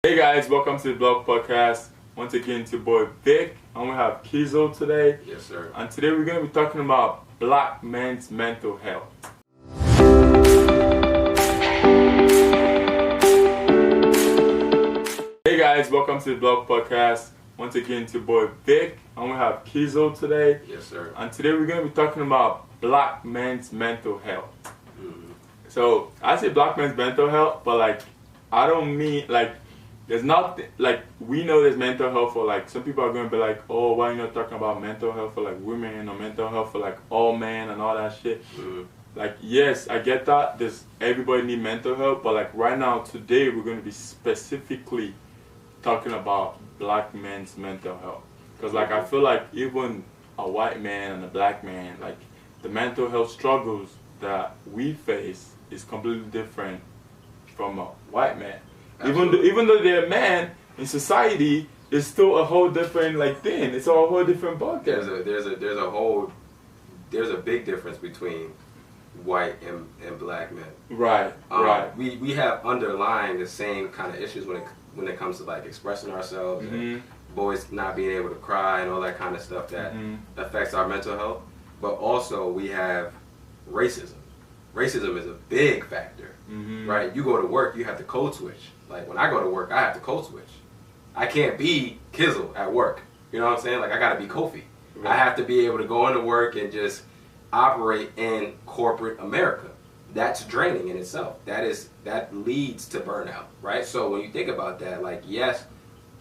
Hey guys, welcome to the Blog Podcast. Once again, it's your boy Vic, and we have Kizo today. Yes, sir. And today we're going to be talking about black men's mental health. Hey guys, welcome to the Blog Podcast. Once again, it's your boy Vic, and we have Kizo today. Yes, sir. And today we're going to be talking about black men's mental health. So I say black men's mental health, but I don't mean there's not we know there's mental health for some people are going to be like, oh, why are you not talking about mental health for women or mental health for all men and all that shit. Yes, I get that everybody need mental health, but right now today we're going to be specifically talking about black men's mental health, because I feel like even a white man and a black man, the mental health struggles that we face is completely different from a white man. Even though they're a man in society, it's still a whole different thing. It's a whole different bucket. There's a big difference between white and black men. Right. We have underlying the same kind of issues when it comes to expressing ourselves, and boys not being able to cry and all that kind of stuff that affects our mental health. But also we have racism. Racism is a big factor, right? You go to work, you have to code switch. When I go to work, I have to code switch. I can't be Kizzle at work. You know what I'm saying? I gotta be Kofi. Right. I have to be able to go into work and just operate in corporate America. That's draining in itself. That leads to burnout, right? So when you think about that, yes,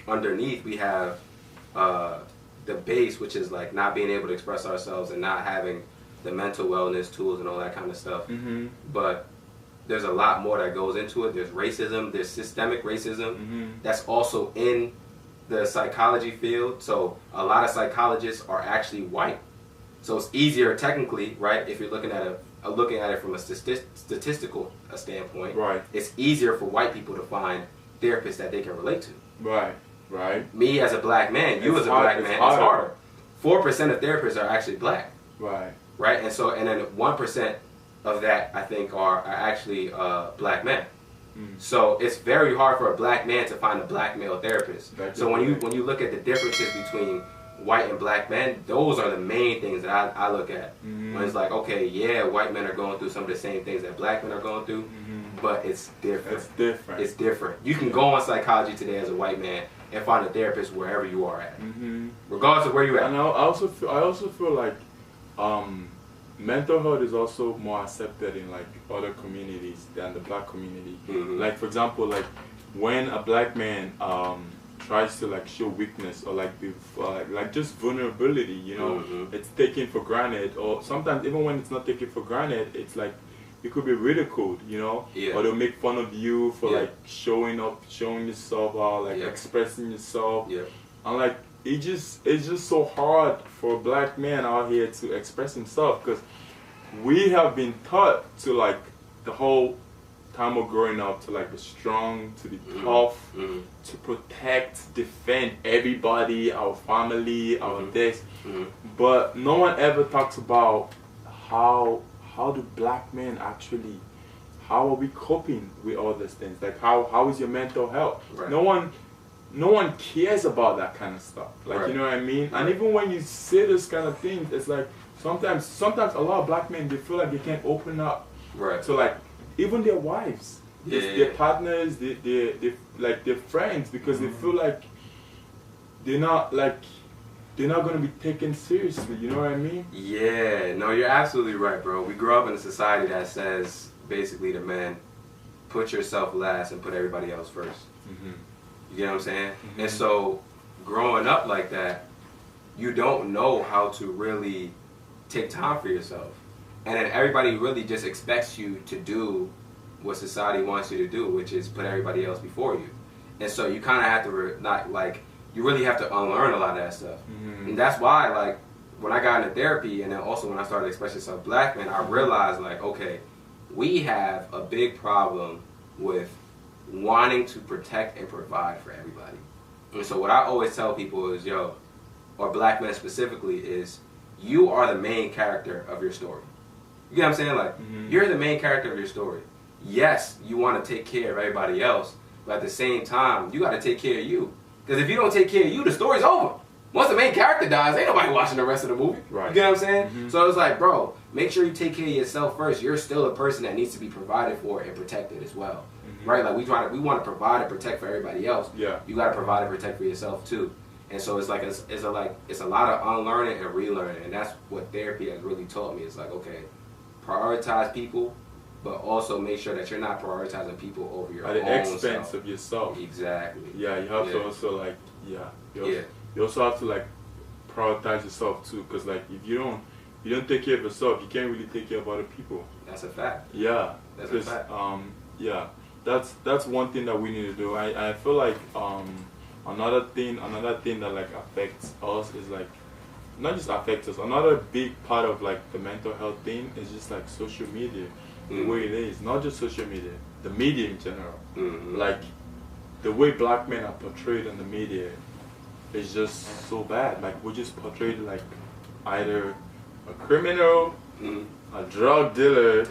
underneath we have the base, which is not being able to express ourselves and not having the mental wellness tools and all that kind of stuff. But there's a lot more that goes into it. There's racism, there's systemic racism that's also in the psychology field. So a lot of psychologists are actually white. So it's easier technically, right, if you're looking at it from a statistical standpoint. Right. It's easier for white people to find therapists that they can relate to. Right. Me as a black man, you as a black man, it's harder. 4% of therapists are actually black. Right, and then 1% of that I think are actually black men. So it's very hard for a black man to find a black male therapist. So when you look at the differences between white and black men, those are the main things that I look at. When it's okay, yeah, white men are going through some of the same things that black men are going through, but it's different. It's different. You can go on psychology today as a white man and find a therapist wherever you are at, regardless of where you at. And I also feel like mental health is also more accepted in other communities than the black community. For example, when a black man tries to show weakness or just vulnerability, it's taken for granted, or sometimes even when it's not taken for granted, it's you could be ridiculed, or they'll make fun of you for showing yourself out, expressing yourself. And it's just so hard for a black man out here to express himself, because we have been taught to the whole time of growing up to be strong, to be tough, to protect, defend everybody, our family, our this. But no one ever talks about how do black men actually, how are we coping with all these things? How is your mental health? Right. No one cares about that kind of stuff. You know what I mean? And even when you say this kind of things, it's sometimes a lot of black men, they feel they can't open up. Right. So even their wives, their partners, their friends, because they feel they're not going to be taken seriously. You know what I mean? Yeah. No, you're absolutely right, bro. We grow up in a society that says basically to men, put yourself last and put everybody else first. You get what I'm saying? And so growing up like that, you don't know how to really take time for yourself. And then everybody really just expects you to do what society wants you to do, which is put everybody else before you. And so you kind of have to you really have to unlearn a lot of that stuff. And that's why when I got into therapy, and then also when I started expressing yourself black man, I realized okay, we have a big problem with wanting to protect and provide for everybody. And so what I always tell people is, or black men specifically, is you are the main character of your story. You get what I'm saying? You're the main character of your story. Yes, you want to take care of everybody else, But at the same time, you got to take care of you. Because if you don't take care of you, the story's over. Once the main character dies, ain't nobody watching the rest of the movie. Right. You get what I'm saying? So it's like, bro, make sure you take care of yourself first. You're still a person that needs to be provided for and protected as well. Right? Like we want to provide and protect for everybody else. Yeah. You got to provide and protect for yourself too. And so it's like it's a lot of unlearning and relearning, and that's what therapy has really taught me. It's like, okay, prioritize people, but also make sure that you're not prioritizing people over your own self. At the expense of yourself. Exactly. Yeah, you have to also like, you also have to like prioritize yourself too, because like if you don't take care of yourself, you can't really take care of other people. That's a fact. Yeah, that's a fact. Yeah, that's one thing that we need to do. I feel like another thing that like affects us is like, not just affects us, another big part of like the mental health thing is just like social media. The way it is, not just social media, the media in general. Like the way black men are portrayed in the media is just so bad. Like we're just portrayed like either a criminal, a drug dealer,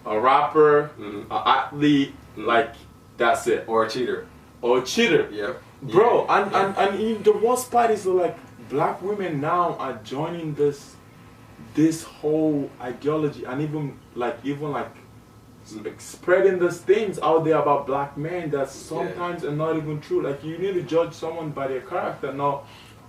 a rapper, an athlete, like that's it. Or a cheater. Yep. Bro, and the worst part is like black women now are joining this whole ideology, and even like spreading these things out there about black men that sometimes are not even true. Like you need to judge someone by their character, not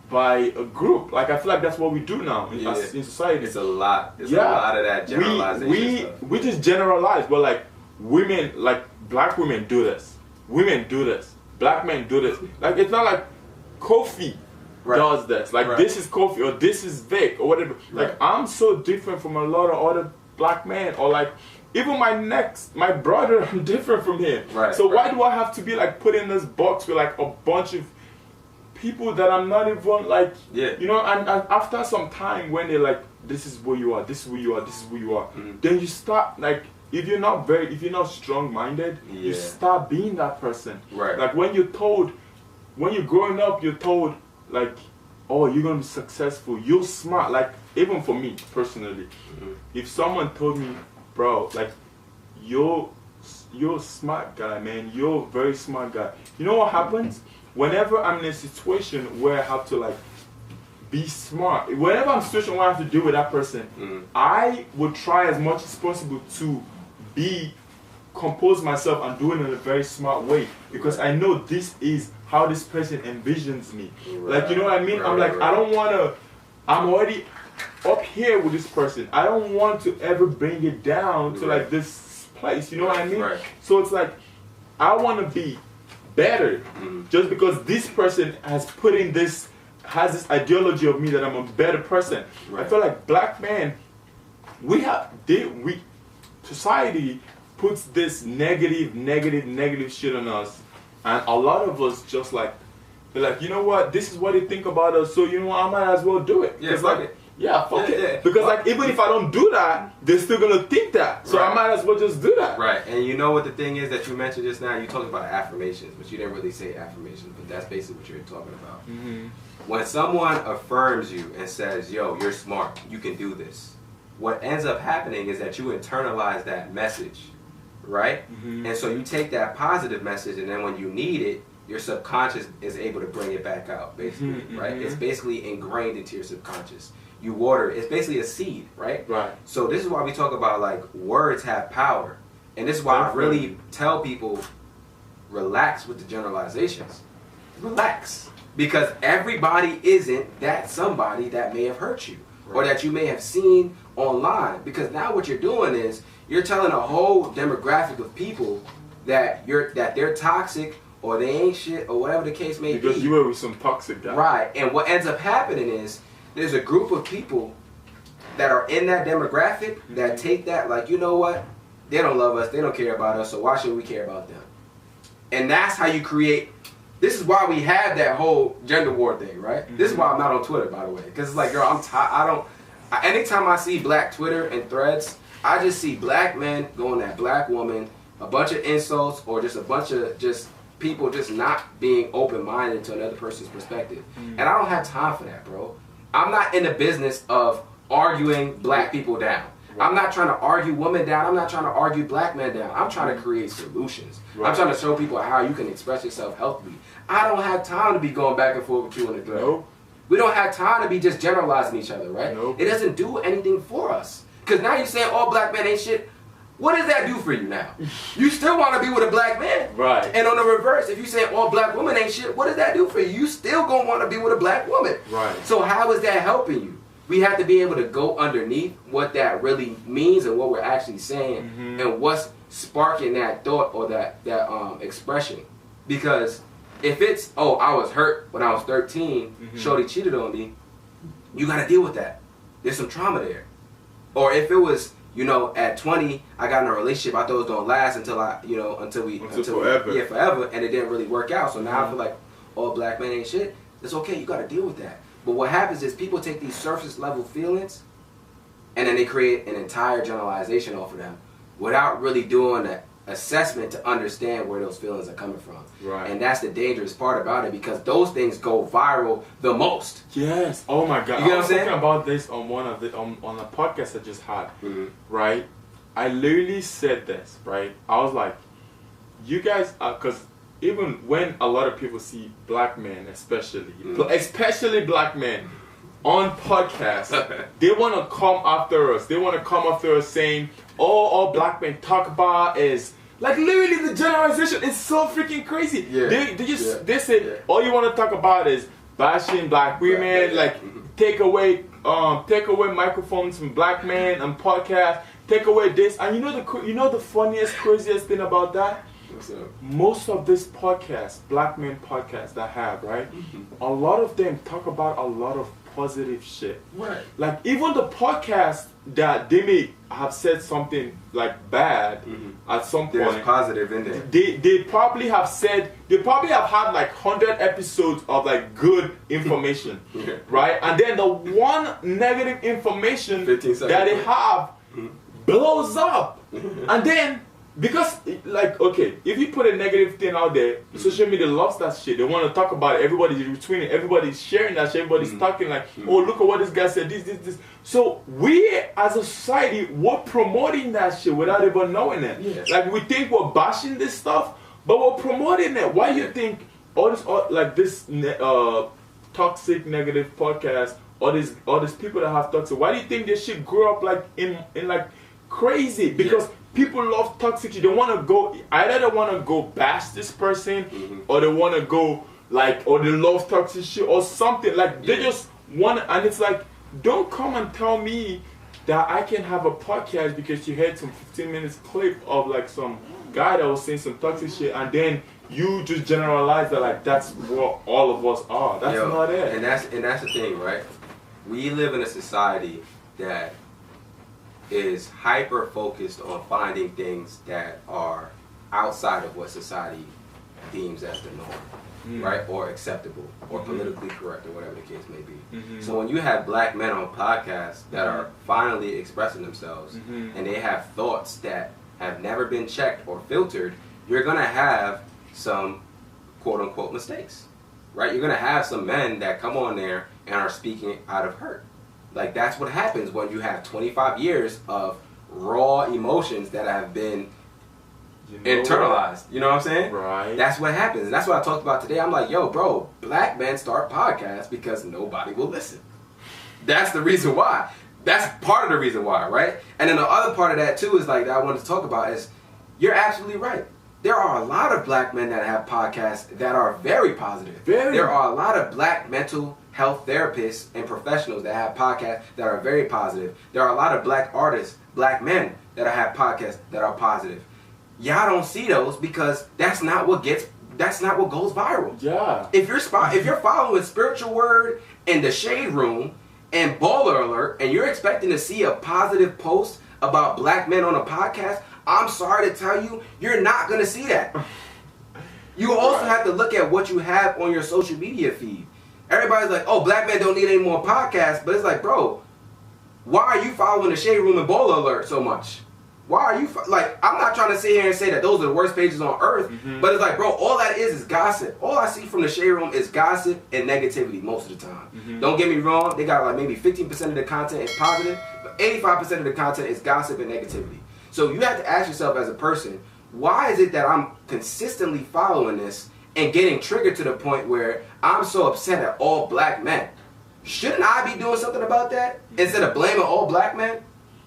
by a group. Like I feel like that's what we do now in society. It's a lot. It's a lot of that generalization stuff. We just generalize, but like women, like black women do this. Women do this. Black men do this. Like it's not like Kofi does this. Like this is Kofi or this is Vic or whatever. Like I'm so different from a lot of other black men, or like even my brother, I'm different from him. So why do I have to be like put in this box with like a bunch of people that I'm not even like, you know, and after some time when they're like, this is where you are, this is who you are, this is who you are, then you start like, if you're not strong-minded, you start being that person. Like when you're growing up, you're told like, oh, you're gonna be successful, you're smart. Like even for me personally, if someone told me, bro, like you're a smart guy, man, you're a very smart guy, you know what happens? Whenever I'm in a situation where I have to like be smart, whenever I'm in a situation where I have to deal with that person, I would try as much as possible to compose myself and do it in a very smart way, because I know this is how this person envisions me. Like, you know what I mean? I'm like, I don't want to, I'm already up here with this person. I don't want to ever bring it down to like this place, you know what I mean? So it's like, I want to be better just because this person has has this ideology of me that I'm a better person. I feel like black men, society puts this negative shit on us, and a lot of us just like, they're like, you know what, this is what they think about us, so you know what, I might as well do it. Fuck it. Because like even if I don't do that, they're still gonna think that, so I might as well just do that. And you know what the thing is that you mentioned just now, you talked about affirmations, but you didn't really say affirmations, but that's basically what you're talking about. When someone affirms you and says, yo, you're smart, you can do this, what ends up happening is that you internalize that message, right? And so you take that positive message, and then when you need it, your subconscious is able to bring it back out, basically, right? It's basically ingrained into your subconscious. You water it. It's basically a seed, right? So this is why we talk about like words have power, and this is why I really tell people, relax with the generalizations. Relax, because everybody isn't that somebody that may have hurt you or that you may have seen online. Because now what you're doing is you're telling a whole demographic of people that they're toxic or they ain't shit or whatever the case may be. Because you were with some toxic guy. And what ends up happening is there's a group of people that are in that demographic that take that like, you know what, they don't love us, they don't care about us, so why should we care about them? And that's how you create. This is why we have that whole gender war thing, right? This is why I'm not on Twitter, by the way, because it's like, girl, anytime I see black Twitter and threads, I just see black men going at black women, a bunch of insults, or just a bunch of just people just not being open-minded to another person's perspective. And I don't have time for that, bro. I'm not in the business of arguing black people down. I'm not trying to argue women down. I'm not trying to argue black men down. I'm trying to create solutions. Right. I'm trying to show people how you can express yourself healthily. I don't have time to be going back and forth with you in the thread. Nope. We don't have time to be just generalizing each other, right? Nope. It doesn't do anything for us. Because now you're saying all black men ain't shit. What does that do for you now? You still want to be with a black man. Right. And on the reverse, if you say all black women ain't shit, what does that do for you? You still going to want to be with a black woman. Right. So how is that helping you? We have to be able to go underneath what that really means and what we're actually saying and what's sparking that thought or that expression. Because if it's, oh, I was hurt when I was 13, shorty cheated on me, you got to deal with that. There's some trauma there. Or if it was, you know, at 20, I got in a relationship I thought it was going to last until forever. Yeah, forever, and it didn't really work out. So now I feel like all black men ain't shit. It's okay, you got to deal with that. But what happens is people take these surface level feelings and then they create an entire generalization off of them without really doing an assessment to understand where those feelings are coming from. Right. And that's the dangerous part about it, because those things go viral the most. Yes. Oh my God. You know I what was I'm saying? talking about this on one of the on a podcast I just had. Right. I literally said this. Right. I was like, you guys, because even when a lot of people see black men, especially black men on podcasts, they want to come after us. They want to come after us saying, all black men talk about is, like, literally the generalization is so freaking crazy. Yeah. They say all you want to talk about is bashing black women, like take away microphones from black men and podcasts, take away this. And you know the funniest, craziest thing about that? Most of these podcasts, black men podcasts that I have, right? A lot of them talk about a lot of positive shit. Right. Like even the podcast that they may have said something like bad at some point. There's positive in there. They probably have had like 100 episodes of like good information. Right? And then the one negative information that they have blows up. And then because, like, okay, if you put a negative thing out there, social media loves that shit. They want to talk about it. Everybody's retweeting, everybody's sharing that shit, everybody's talking like, oh, look at what this guy said, this. So we, as a society, we're promoting that shit without even knowing it. Yeah. Like, we think we're bashing this stuff, but we're promoting it. Why do you think all this toxic, negative podcast, all these people that have toxic, why do you think this shit grew up like in like crazy? Because people love toxicity. They want to go, either they want to go bash this person, or they want to go like, or they love toxic shit or something. Like they just want, and it's like, don't come and tell me that I can have a podcast because you heard some 15 minutes clip of like some guy that was saying some toxic shit, and then you just generalize that like that's what all of us are. That's not it. And that's the thing, right? We live in a society that is hyper focused on finding things that are outside of what society deems as the norm, right? Or acceptable, or politically correct, or whatever the case may be. So when you have black men on podcasts that are finally expressing themselves, and they have thoughts that have never been checked or filtered, you're gonna have some quote unquote mistakes, right? You're gonna have some men that come on there and are speaking out of hurt. Like, that's what happens when you have 25 years of raw emotions that have been internalized. You know what I'm saying? Right. That's what happens. And that's what I talked about today. I'm like, yo, bro, black men start podcasts because nobody will listen. That's the reason why. That's part of the reason why, right? And then the other part of that, too, is like, that I wanted to talk about is, you're absolutely right. There are a lot of black men that have podcasts that are very positive. There are a lot of black mental health therapists and professionals that have podcasts that are very positive. There are a lot of black artists, black men that have podcasts that are positive. Y'all don't see those because that's not what goes viral. Yeah. If you're following Spiritual Word and The Shade Room and Baller Alert and you're expecting to see a positive post about black men on a podcast, I'm sorry to tell you, you're not going to see that. You also have to look at what you have on your social media feed. Everybody's like, oh, black men don't need any more podcasts. But it's like, bro, why are you following The Shade Room and Baller Alert so much? Why are you like? I'm not trying to sit here and say that those are the worst pages on earth, but it's like, bro, all that is gossip. All I see from the shade room is gossip and negativity most of the time. Don't get me wrong, they got like maybe 15% of the content is positive, but 85% of the content is gossip and negativity. So you have to ask yourself as a person, why is it that I'm consistently following this and getting triggered to the point where I'm so upset at all black men? Shouldn't I be doing something about that instead of blaming all black men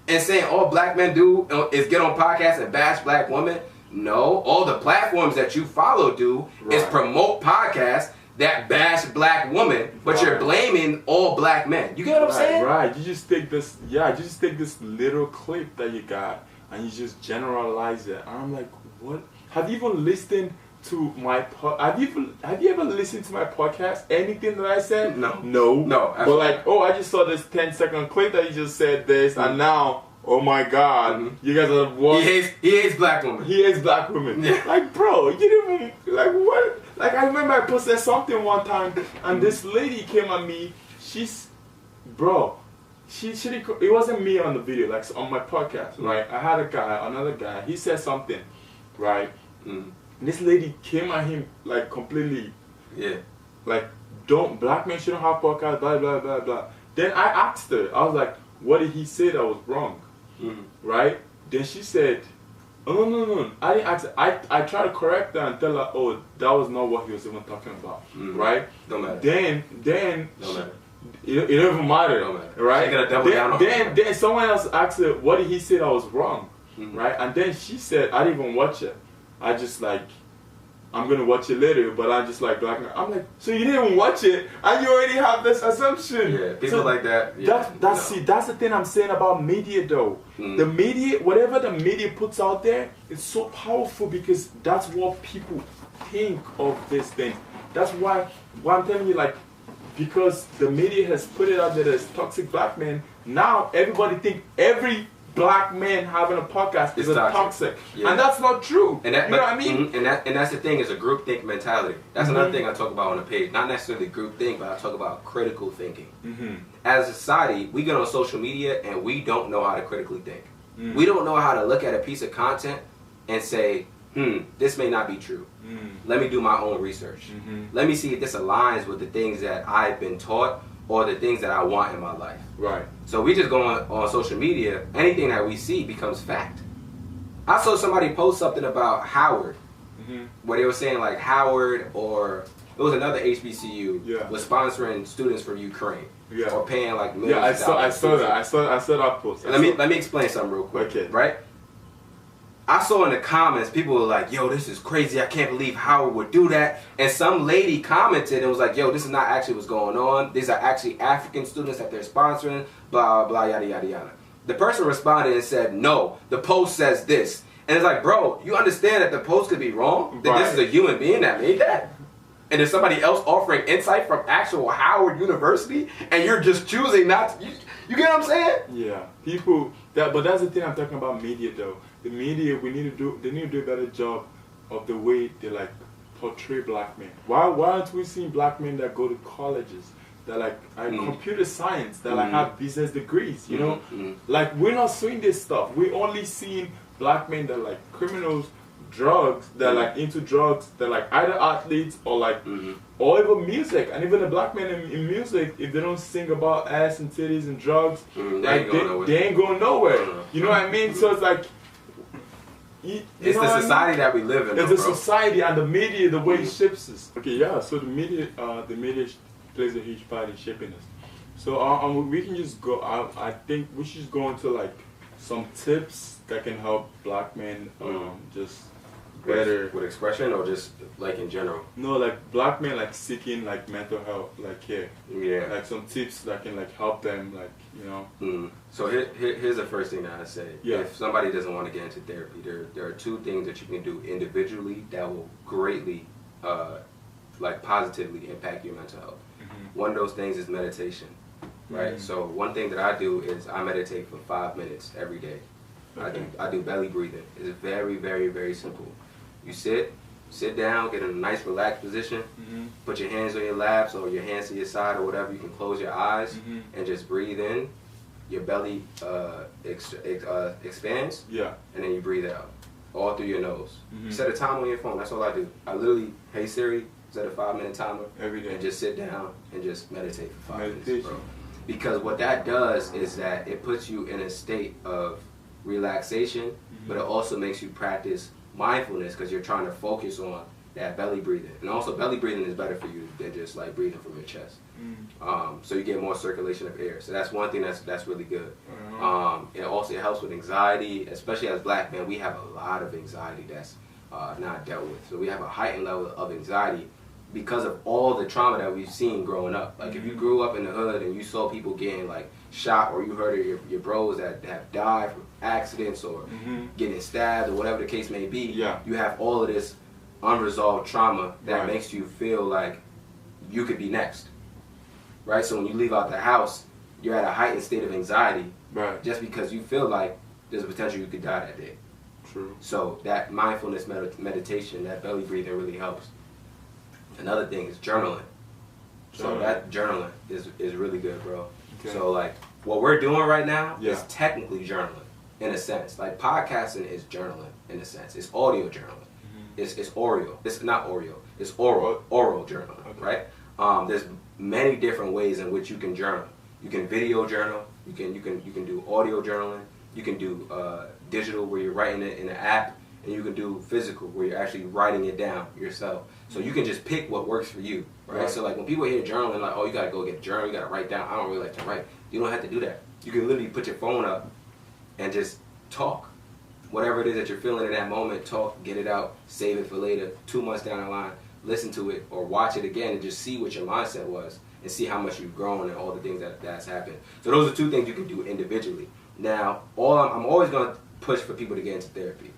and saying all black men do is get on podcasts and bash black women? No, all the platforms that you follow do is promote podcasts that bash black women, but you're blaming all black men. You get what I'm saying? Right. You just take this, you just take this little clip that you got and you just generalize it. And I'm like, what? Have you even listened to my have you ever listened to my podcast? Anything that I said? No. But like, oh, I just saw this 10-second clip that you just said this, and now, oh my God, you guys are what? He hates black women. He hates black women. Yeah. Like, bro, you didn't even, like, what? Like, I remember I posted something one time, and this lady came at me. Bro, it wasn't me on the video, like on my podcast, right? I had another guy. He said something, right? This lady came at him like completely, like, black men shouldn't have podcasts, blah blah blah blah. Then I asked her, I was like, what did he say that was wrong, right? Then she said, oh no, I didn't ask her. I tried to correct her and tell her, oh, that was not what he was even talking about, right? Don't matter. Then don't matter. It don't even matter, right? She gotta double down on then someone else asked her, what did he say that was wrong, right? And then she said, I didn't even watch it. I just like, I'm gonna watch it later, but I just like black men. I'm like, so you didn't even watch it, and you already have this assumption. Yeah, people like that. Yeah, see, that's the thing I'm saying about media, though. The media, whatever the media puts out there, it's so powerful because that's what people think of this thing. That's why I'm telling you, like, because the media has put it out there as toxic black men. Now everybody think every black man having a podcast is a toxic, and that's not true. And that, you know what I mean? And that's the thing, is a groupthink mentality. That's another thing I talk about on the page. Not necessarily groupthink, but I talk about critical thinking. As a society, we get on social media and we don't know how to critically think. We don't know how to look at a piece of content and say, this may not be true. Let me do my own research. Let me see if this aligns with the things that I've been taught or the things that I want in my life. Right. So we just go on social media, anything that we see becomes fact. I saw somebody post something about Howard, where they were saying like Howard, or it was another HBCU, was sponsoring students from Ukraine. Or paying like millions of dollars. I saw that. I saw that post. Let me explain something real quick. Okay. Right? I saw in the comments, people were like, yo, this is crazy. I can't believe Howard would do that. And some lady commented and was like, yo, this is not actually what's going on. These are actually African students that they're sponsoring, blah, blah, yada, yada, yada. The person responded and said, no, the post says this. And it's like, bro, you understand that the post could be wrong? That this is a human being that made that? And there's somebody else offering insight from actual Howard University, and you're just choosing not to. You get what I'm saying? Yeah. But that's the thing I'm talking about media, though. The media, they need to do a better job of the way they like portray black men. Why aren't we seeing black men that go to colleges, that like computer science, that like have business degrees, you know? Like, we're not seeing this stuff. We're only seeing black men that like criminals, drugs, that like into drugs, that like either athletes or like or even music. And even the black men in music, if they don't sing about ass and titties and drugs, they ain't going nowhere. You know what I mean? So it's like, it's the society that we live in. It's the society and the media, the way it shapes us. Okay, yeah. So the media plays a huge part in shaping us. So we can just go. I think we should go into like some tips that can help black men just better with expression, or just like in general. No, like black men like seeking like mental health, like care. Yeah. Like some tips that can like help them, like, you know. So here's the first thing that I say. Yeah. If somebody doesn't want to get into therapy, there are two things that you can do individually that will greatly, like positively impact your mental health. One of those things is meditation, right? So one thing that I do is I meditate for 5 minutes every day. Okay. I do belly breathing. It's very, very, very simple. You sit down, get in a nice relaxed position, put your hands on your laps or your hands to your side or whatever. You can close your eyes and just breathe in your belly expands. Yeah. And then you breathe out, all through your nose. Set a timer on your phone. That's all I do. I literally, hey Siri, set a 5-minute timer every day, and just sit down and just meditate for 5 minutes, bro. Because what that does is that it puts you in a state of relaxation, but it also makes you practice mindfulness because you're trying to focus on that belly breathing. And also belly breathing is better for you than just like breathing from your chest. So you get more circulation of air. So that's one thing that's really good. It also helps with anxiety, especially as black men. We have a lot of anxiety that's not dealt with. So we have a heightened level of anxiety because of all the trauma that we've seen growing up. Like if you grew up in the hood and you saw people getting like shot, or you heard of your bros that have died from accidents or getting stabbed or whatever the case may be, you have all of this unresolved trauma that makes you feel like you could be next. Right? So when you leave out the house, you're at a heightened state of anxiety just because you feel like there's a potential you could die that day. True. So that mindfulness meditation, that belly breathing really helps. Another thing is journaling. So that journaling is really good, bro. Okay. So like what we're doing right now is technically journaling in a sense. Like podcasting is journaling in a sense. It's audio journaling. It's oral. It's not Oreo. It's oral journaling, right? There's many different ways in which you can journal. You can video journal. You can do audio journaling. You can do digital where you're writing it in an app, and you can do physical where you're actually writing it down yourself. So you can just pick what works for you, right? So like when people hear journaling, like, oh, you gotta go get a journal, you gotta write down. I don't really like to write. You don't have to do that. You can literally put your phone up and just talk. Whatever it is that you're feeling in that moment, talk, get it out, save it for later. 2 months down the line, listen to it or watch it again and just see what your mindset was and see how much you've grown and all the things that's happened. So those are 2 things you can do individually. Now, I'm always going to push for people to get into therapy,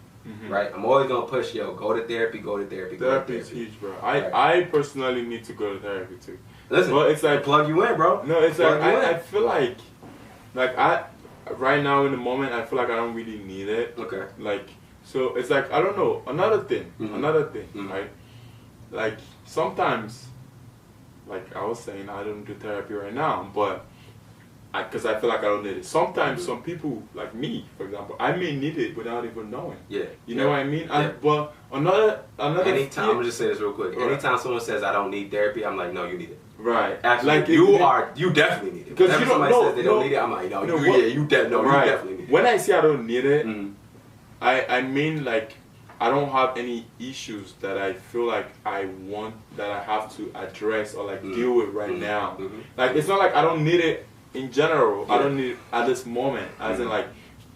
right? I'm always going to push, go to therapy, go to therapy. Therapy is huge, bro. I personally need to go to therapy too. Listen, well, it's like plug you in, bro. No, it's like I feel like right now in the moment, I feel like I don't really need it. Okay. Like, so it's like, I don't know, another thing, right? Like, sometimes, like I was saying, I don't do therapy right now, but because I feel like I don't need it. Sometimes some people, like me, for example, I may need it without even knowing. Yeah. You know what I mean? But another. Anytime, I'm gonna just say this real quick. Anytime someone says I don't need therapy, I'm like, no, you need it. Right. Actually, like you definitely need it. Because you don't know. Says they don't need it, I'm like, no, you definitely need it. When I say I don't need it, I mean like I don't have any issues that I feel like I want that I have to address or like deal with right now. Like it's not like I don't need it in general. I don't need it at this moment. As in like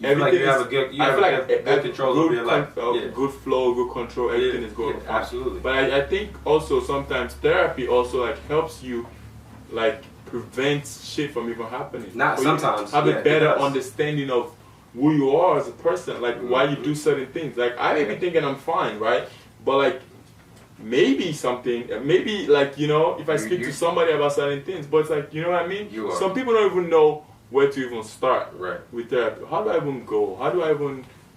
everything you have a good, I feel like good control over your life. Good flow, good control, everything is going fine. Absolutely. But I think also sometimes therapy also like helps you like prevent shit from even happening. Not sometimes. Have a better understanding of who you are as a person, like why you do certain things. Like I may be thinking I'm fine, right? But like maybe like, you know, if I speak to somebody about certain things, but it's like, you know what I mean? Some people don't even know where to even start with therapy. How do I even go?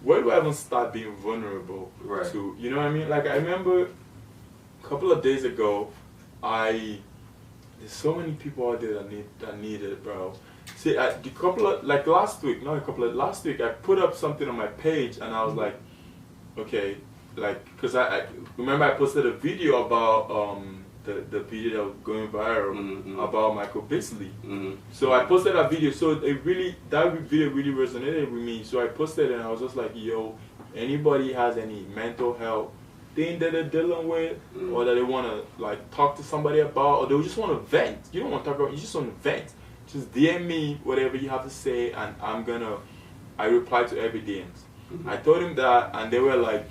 Where do I even start being vulnerable to, you know what I mean? Like I remember a couple of days ago, there's so many people out there that need it, bro. See, last week I put up something on my page and I was like, okay, like, because I remember I posted a video about the video that was going viral about Michael Bisley. So I posted that video. So that video really resonated with me. So I posted it and I was just like, yo, anybody has any mental health thing that they're dealing with or that they want to like talk to somebody about, or they just want to vent. You don't want to talk about, you just want to vent. Just DM me whatever you have to say and I reply to every DMs. I told him that and they were like,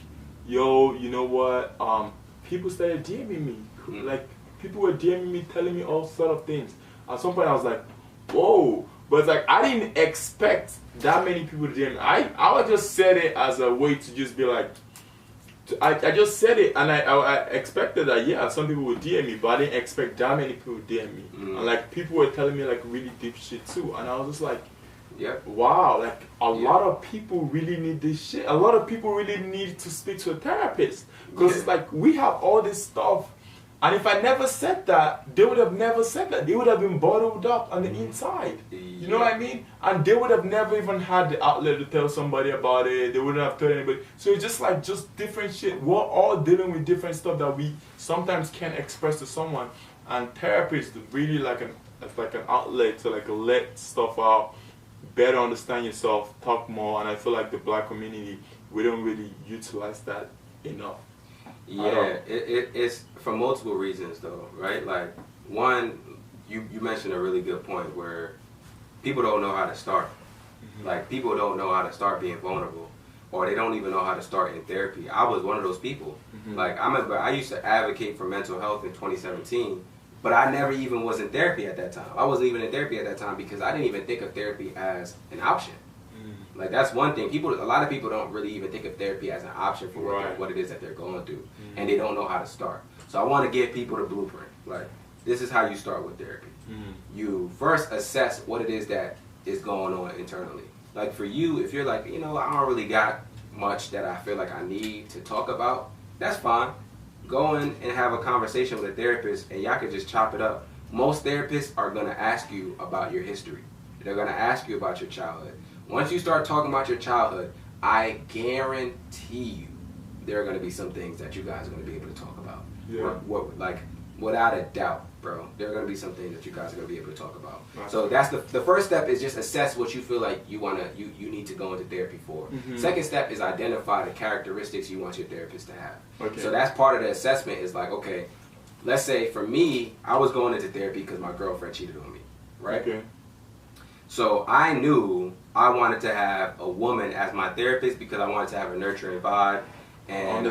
yo, you know what? People started DMing me. Like, people were DMing me, telling me all sort of things. At some point, I was like, whoa. But it's like, I didn't expect that many people to DM me. I just said it as a way to just be like, I just said it, and I expected that, yeah, some people would DM me, but I didn't expect that many people would DM me. And like, people were telling me like really deep shit too. And I was just like, wow, like a lot of people really need this shit. A lot of people really need to speak to a therapist. Because it's like, we have all this stuff And if I never said that, they would have never said that. They would have been bottled up on the inside. You know what I mean? And they would have never even had the outlet to tell somebody about it. They wouldn't have told anybody. So it's just like different shit. We're all dealing with different stuff that we sometimes can't express to someone. And therapy is really like an outlet to like let stuff out, better understand yourself, talk more. And I feel like the black community, we don't really utilize that enough. Yeah, it's for multiple reasons though, right? Like one, you mentioned a really good point where people don't know how to start. Like people don't know how to start being vulnerable, or they don't even know how to start in therapy. I was one of those people. Like I remember I used to advocate for mental health in 2017, but I never even was in therapy at that time. I wasn't even in therapy at that time because I didn't even think of therapy as an option. Like that's one thing. A lot of people don't really even think of therapy as an option for what it is that they're going through, and they don't know how to start. So I want to give people the blueprint. Like this is how you start with therapy. You first assess what it is that is going on internally. Like for you, if you're like, I don't really got much that I feel like I need to talk about, that's fine. Go in and have a conversation with a therapist, and y'all can just chop it up. Most therapists are gonna ask you about your history. They're gonna ask you about your childhood. Once you start talking about your childhood, I guarantee you there are going to be some things that you guys are going to be able to talk about. Like, without a doubt, bro, there are going to be some things that you guys are going to be able to talk about. So that's the first step is just assess what you feel like you need to go into therapy for. Second step is identify the characteristics you want your therapist to have. So that's part of the assessment is like, okay, let's say for me, I was going into therapy because my girlfriend cheated on me, right? So I knew I wanted to have a woman as my therapist because I wanted to have a nurturing vibe and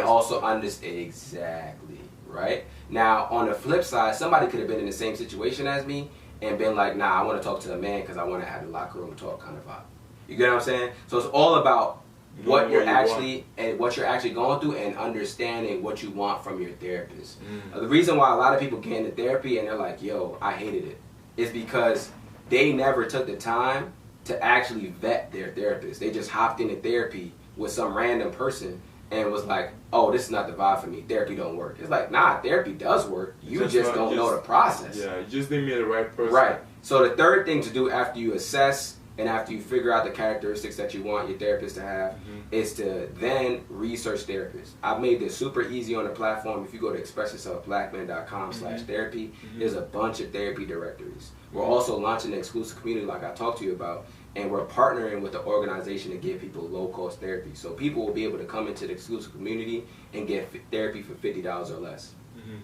also understand exactly, right? Now on the flip side, somebody could have been in the same situation as me and been like, nah, I want to talk to a man because I want to have the locker room talk kind of vibe. You get what I'm saying? So it's all about what you're actually going through and understanding what you want from your therapist. The reason why a lot of people get into therapy and they're like, yo, I hated it, is because they never took the time to actually vet their therapist. They just hopped into therapy with some random person and was like, oh, this is not the vibe for me. Therapy don't work. It's like, nah, therapy does work. You just don't know the process. Yeah, you just didn't meet the right person. Right. So the third thing to do after you assess and after you figure out the characteristics that you want your therapist to have is to then research therapists. I've made this super easy on the platform. If you go to expressyourselfblackman.com/therapy, there's a bunch of therapy directories. We're also launching an exclusive community like I talked to you about, and we're partnering with the organization to give people low-cost therapy. So people will be able to come into the exclusive community and get therapy for $50 or less.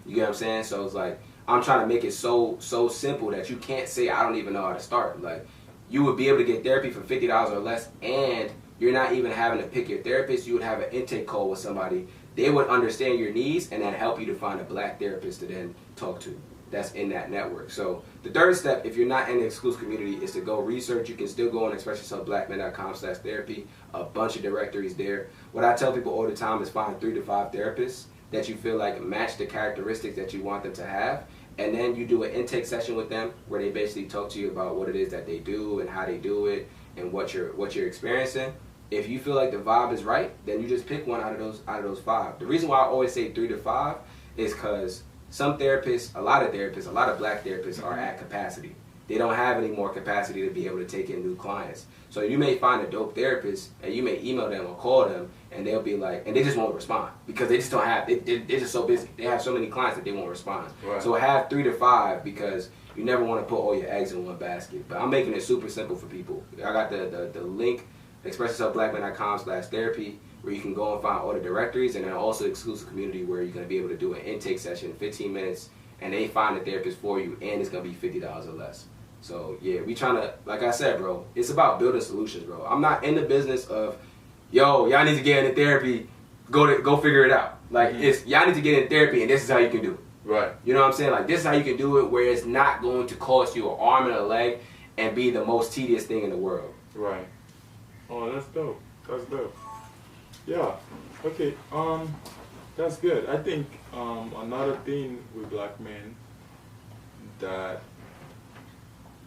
You get what I'm saying? So it's like, I'm trying to make it so simple that you can't say, I don't even know how to start. Like, you would be able to get therapy for $50 or less, and you're not even having to pick your therapist. You would have an intake call with somebody. They would understand your needs and then help you to find a black therapist to then talk to that's in that network. So the third step, if you're not in the exclusive community, is to go research. You can still go on expressyourselfblackman.com/therapy. A bunch of directories there. What I tell people all the time is find 3 to 5 therapists that you feel like match the characteristics that you want them to have. And then you do an intake session with them where they basically talk to you about what it is that they do and how they do it and what you're experiencing. If you feel like the vibe is right, then you just pick one out of those 5. The reason why I always say 3 to 5 is because some therapists, a lot of black therapists are at capacity. They don't have any more capacity to be able to take in new clients. So you may find a dope therapist and you may email them or call them and they'll be like, and they just won't respond because they just don't have, they're just so busy. They have so many clients that they won't respond. Right. So have 3 to 5 because you never want to put all your eggs in one basket. But I'm making it super simple for people. I got the link, expressyourselfblackman.com/therapy, where you can go and find all the directories, and then also exclusive community where you're going to be able to do an intake session, 15 minutes, and they find a therapist for you, and it's going to be $50 or less. So yeah, we trying to, like I said, bro, it's about building solutions, bro. I'm not in the business of, yo, y'all need to get into therapy, go figure it out. Like, it's, y'all need to get in therapy, and this is how you can do it. Right. You know what I'm saying? Like, this is how you can do it where it's not going to cost you an arm and a leg and be the most tedious thing in the world. Right. Oh, that's dope. That's dope. Yeah. Okay. That's good. I think another thing with black men that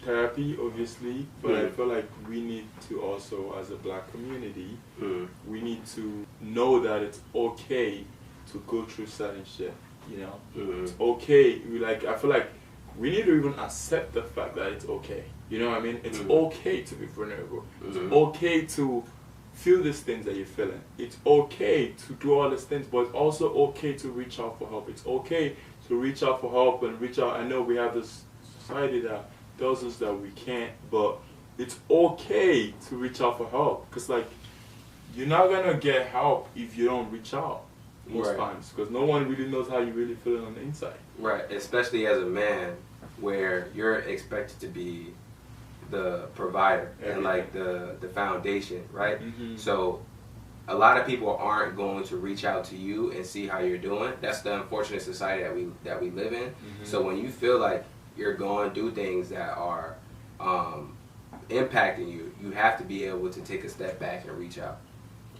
therapy, obviously, but I feel like we need to also, as a black community, we need to know that it's okay to go through certain shit. you know. It's okay. I feel like we need to even accept the fact that it's okay. You know what I mean? It's okay to be vulnerable. It's okay to feel these things that you're feeling. It's okay to do all these things, but it's also okay to reach out for help. It's okay to reach out for help and reach out. I know we have this society that tells us that we can't, but it's okay to reach out for help, because like you're not gonna get help if you don't reach out most times, because no one really knows how you really feeling on the inside. Right, especially as a man, where you're expected to be the provider and like the foundation, right? So a lot of people aren't going to reach out to you and see how you're doing. That's the unfortunate society that we live in. So when you feel like you're going through things that are impacting you, you have to be able to take a step back and reach out.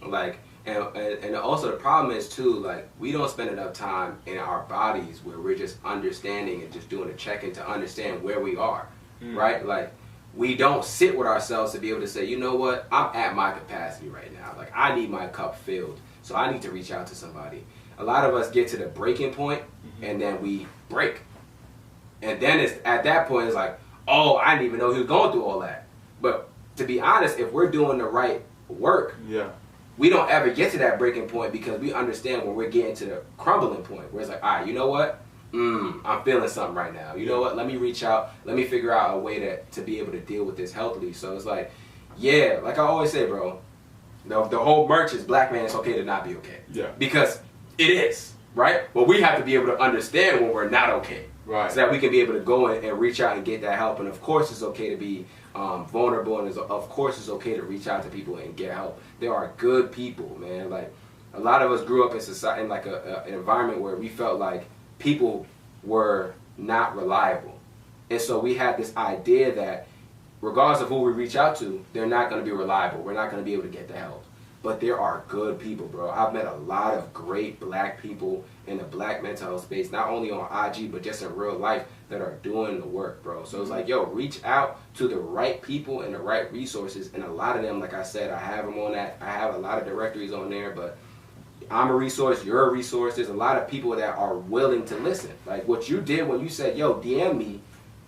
Like, and also the problem is too, like, we don't spend enough time in our bodies where we're just understanding and just doing a check-in to understand where we are, right? Like, we don't sit with ourselves to be able to say, you know what, I'm at my capacity right now. Like, I need my cup filled, so I need to reach out to somebody. A lot of us get to the breaking point, and then we break. And then it's at that point, it's like, oh, I didn't even know he was going through all that. But to be honest, if we're doing the right work, we don't ever get to that breaking point, because we understand when we're getting to the crumbling point, where it's like, all right, you know what? I'm feeling something right now. You know what? Let me reach out. Let me figure out a way to be able to deal with this healthily. So it's like, yeah, like I always say, bro, the whole merch is black man, it's okay to not be okay. Yeah. Because it is, right? But we have to be able to understand when we're not okay. Right. So that we can be able to go in and reach out and get that help. And of course it's okay to be vulnerable, and of course it's okay to reach out to people and get help. There are good people, man. Like, a lot of us grew up in society, in like an environment where we felt like people were not reliable. And so we had this idea that regardless of who we reach out to, they're not going to be reliable. We're not going to be able to get the help. But there are good people, bro. I've met a lot of great black people in the black mental health space, not only on IG, but just in real life, that are doing the work, bro. So it's like, yo, reach out to the right people and the right resources. And a lot of them, like I said, I have them on that. I have a lot of directories on there, but I'm a resource, you're a resource. There's a lot of people that are willing to listen. Like what you did when you said, yo, DM me,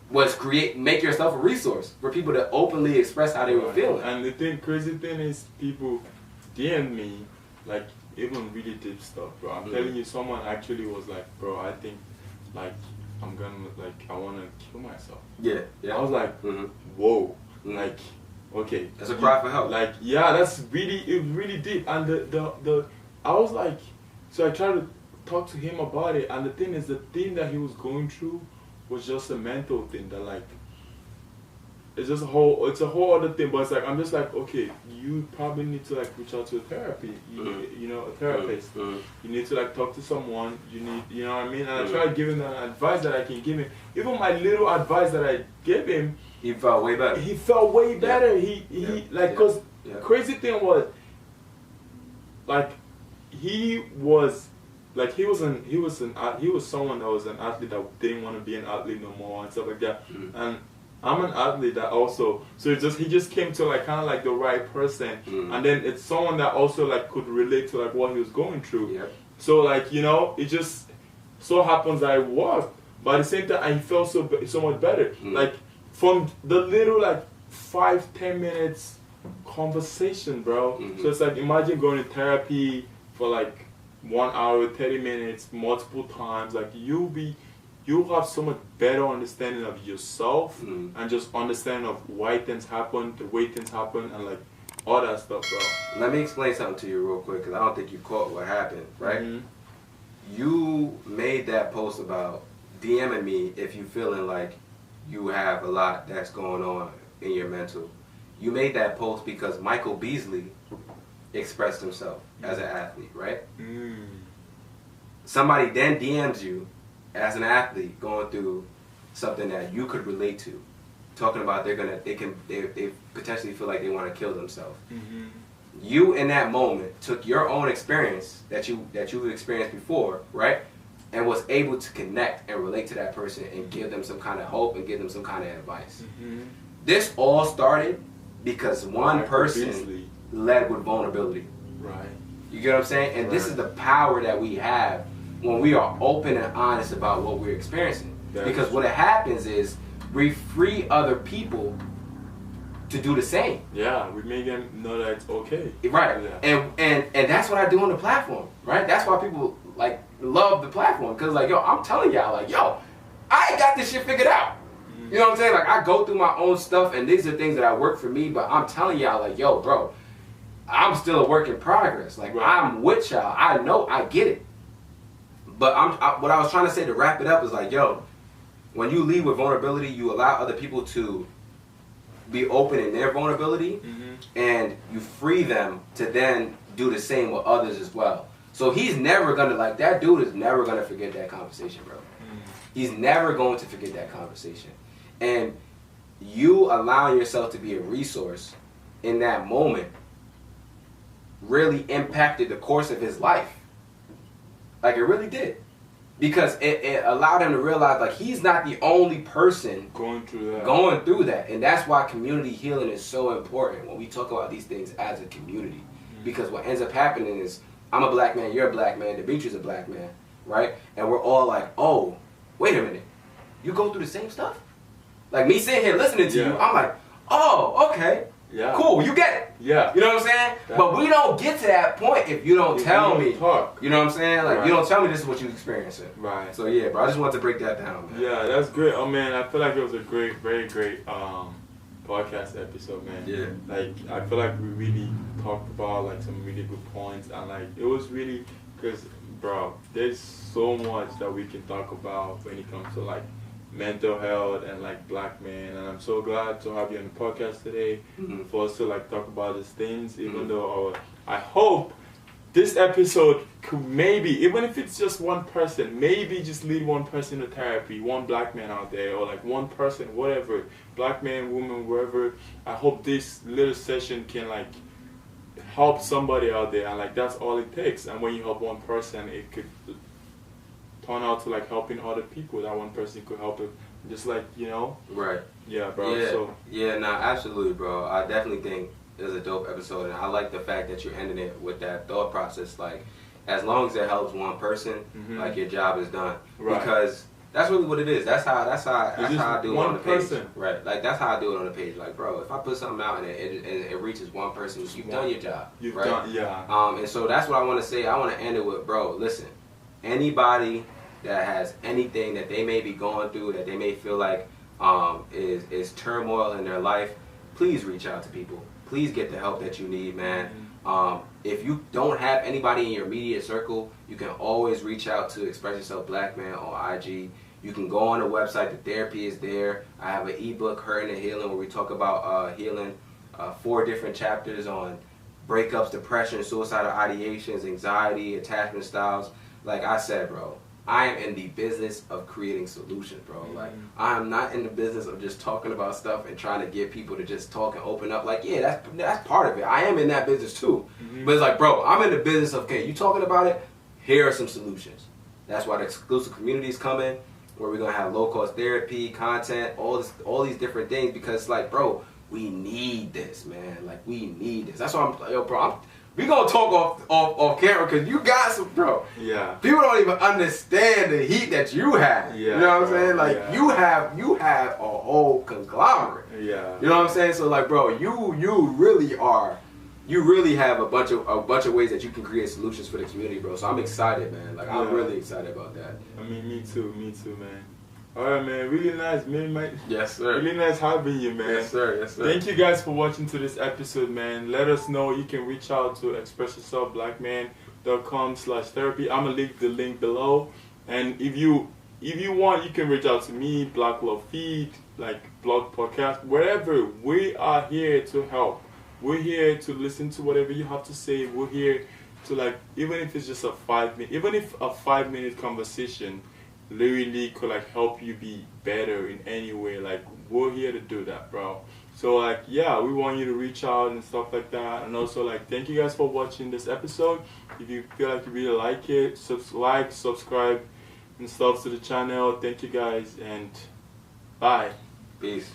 was make yourself a resource for people to openly express how they were feeling. And the crazy thing is, people DM me, like, even really deep stuff, bro. I'm telling you, someone actually was like, bro, I think, like, I'm gonna, like, I wanna kill myself. Yeah. I was like, whoa, like, okay. That's a cry for help. Like, yeah, that's really deep. And I was like, so I tried to talk to him about it, and the thing is, the thing that he was going through was just a mental thing that, like, it's a whole other thing. But it's like, I'm just like, okay, you probably need to, like, reach out to a therapy, you know, a therapist. You need to, like, talk to someone. You need, you know what I mean? And I tried giving him advice that I can give him. Even my little advice that I gave him, he felt way better. He felt way better. He like, cause crazy thing was, like, he was someone that was an athlete that didn't want to be an athlete no more and stuff like that. And I'm an athlete that also, so he just came to, like, kind of like the right person, and then it's someone that also, like, could relate to, like, what he was going through. So, like, you know, it just so happens that it worked, but at the same time I felt so much better. Like, from the little, like, 5-10 minutes conversation, bro. So it's like, imagine going to therapy for like 1 hour, 30 minutes, multiple times. Like, you'll have so much better understanding of yourself and just understanding of why things happen, the way things happen, and, like, all that stuff, bro. Let me explain something to you real quick, because I don't think you caught what happened, right? You made that post about DMing me if you feeling like you have a lot that's going on in your mental. You made that post because Michael Beasley expressed himself as an athlete, right? Somebody then DMs you as an athlete going through something that you could relate to, talking about they potentially feel like they want to kill themselves. You in that moment took your own experience that you've experienced before, right, and was able to connect and relate to that person and give them some kind of hope and give them some kind of advice. This all started because one person led with vulnerability. You get what I'm saying? And this is the power that we have when we are open and honest about what we're experiencing. Because what happens is we free other people to do the same. Yeah, we make them know that it's okay. Right. Yeah. And that's what I do on the platform, right? That's why people like love the platform, because like, yo, I'm telling y'all, like, yo, I ain't got this shit figured out. You know what I'm saying? Like, I go through my own stuff, and these are things that work for me, but I'm telling y'all, like, yo, bro, I'm still a work in progress. Like, I'm with y'all. I know, I get it. But what I was trying to say to wrap it up is like, yo, when you lead with vulnerability, you allow other people to be open in their vulnerability, and you free them to then do the same with others as well. So he's never gonna, like, that dude is never gonna forget that conversation, bro. He's never going to forget that conversation. And you allowing yourself to be a resource in that moment really impacted the course of his life. Like, it really did. Because it allowed him to realize, like, he's not the only person going through that. And that's why community healing is so important when we talk about these things as a community. Because what ends up happening is, I'm a black man, you're a black man, Demetrius a black man, right? And we're all like, oh, wait a minute, you go through the same stuff? Like, me sitting here listening to you, I'm like, oh, okay, cool, you get it. Yeah. You know what I'm saying? But we don't get to that point if you don't tell me. Talk. You know what I'm saying? Like, you don't tell me this is what you're experiencing. Right. So, yeah, bro, I just wanted to break that down, man. Yeah, that's great. Oh, man, I feel like it was a great, very great podcast episode, man. Yeah. Like, I feel like we really talked about, like, some really good points. And, like, it was really, because, bro, there's so much that we can talk about when it comes to, like, mental health and, like, black men. And I'm so glad to have you on the podcast today for us to, like, talk about these things, even though I hope this episode could maybe, even if it's just one person, maybe just lead one person to therapy, one black man out there, or like one person, whatever, black man, woman, wherever. I hope this little session can, like, help somebody out there, and, like, that's all it takes. And when you help one person, it could turn out to, like, helping other people. That one person could help it, just like, you know. Right. Yeah, bro. Yeah. So. Yeah. No, absolutely, bro. I definitely think it was a dope episode, and I like the fact that you're ending it with that thought process. Like, as long as it helps one person, like, your job is done. Right. Because that's really what it is. That's how I do it on the page. Right. Like, that's how I do it on the page. Like, bro, if I put something out and it reaches one person, you've done your job. You've done, yeah. And so that's what I want to say. I want to end it with, bro, listen, anybody that has anything that they may be going through, that they may feel like is turmoil in their life, please reach out to people. Please get the help that you need, man. If you don't have anybody in your immediate circle, you can always reach out to expressyourselfblackman on IG. You can go on the website. The therapy is there. I have an ebook, Hurting and Healing, where we talk about healing. 4 different chapters on breakups, depression, suicidal ideations, anxiety, attachment styles. Like I said, bro, I am in the business of creating solutions, bro. Like, I am not in the business of just talking about stuff and trying to get people to just talk and open up. Like, yeah, that's part of it. I am in that business too. But it's like, bro, I'm in the business of, okay, you talking about it? Here are some solutions. That's why the exclusive community is coming, where we're gonna have low-cost therapy, content, all these different things. Because it's like, bro, we need this, man. Like, we need this. That's why I'm, yo, bro, we gonna talk off camera, because you got some, bro. Yeah. People don't even understand the heat that you have. Yeah. You know what I'm saying? Like, you have a whole conglomerate. Yeah. You know what I'm saying? So, like, bro, you really have a bunch of ways that you can create solutions for the community, bro. So I'm excited, man. Like, I'm really excited about that. I mean, me too, man. All right, man. Really nice, man. Yes, sir. Really nice having you, man. Yes, sir. Yes, sir. Thank you guys for watching to this episode, man. Let us know. You can reach out to expressyourselfblackman.com/therapy. I'm gonna leave the link below. And if you want, you can reach out to me, Black Love Feed, like blog podcast, wherever. We are here to help. We're here to listen to whatever you have to say. We're here to, like, even if it's just a 5-minute conversation literally could, like, help you be better in any way, like, we're here to do that, bro. So, like, yeah, we want you to reach out and stuff like that. And also, like, thank you guys for watching this episode. If you feel like you really like it, subscribe and stuff to the channel. Thank you guys, and bye. Peace.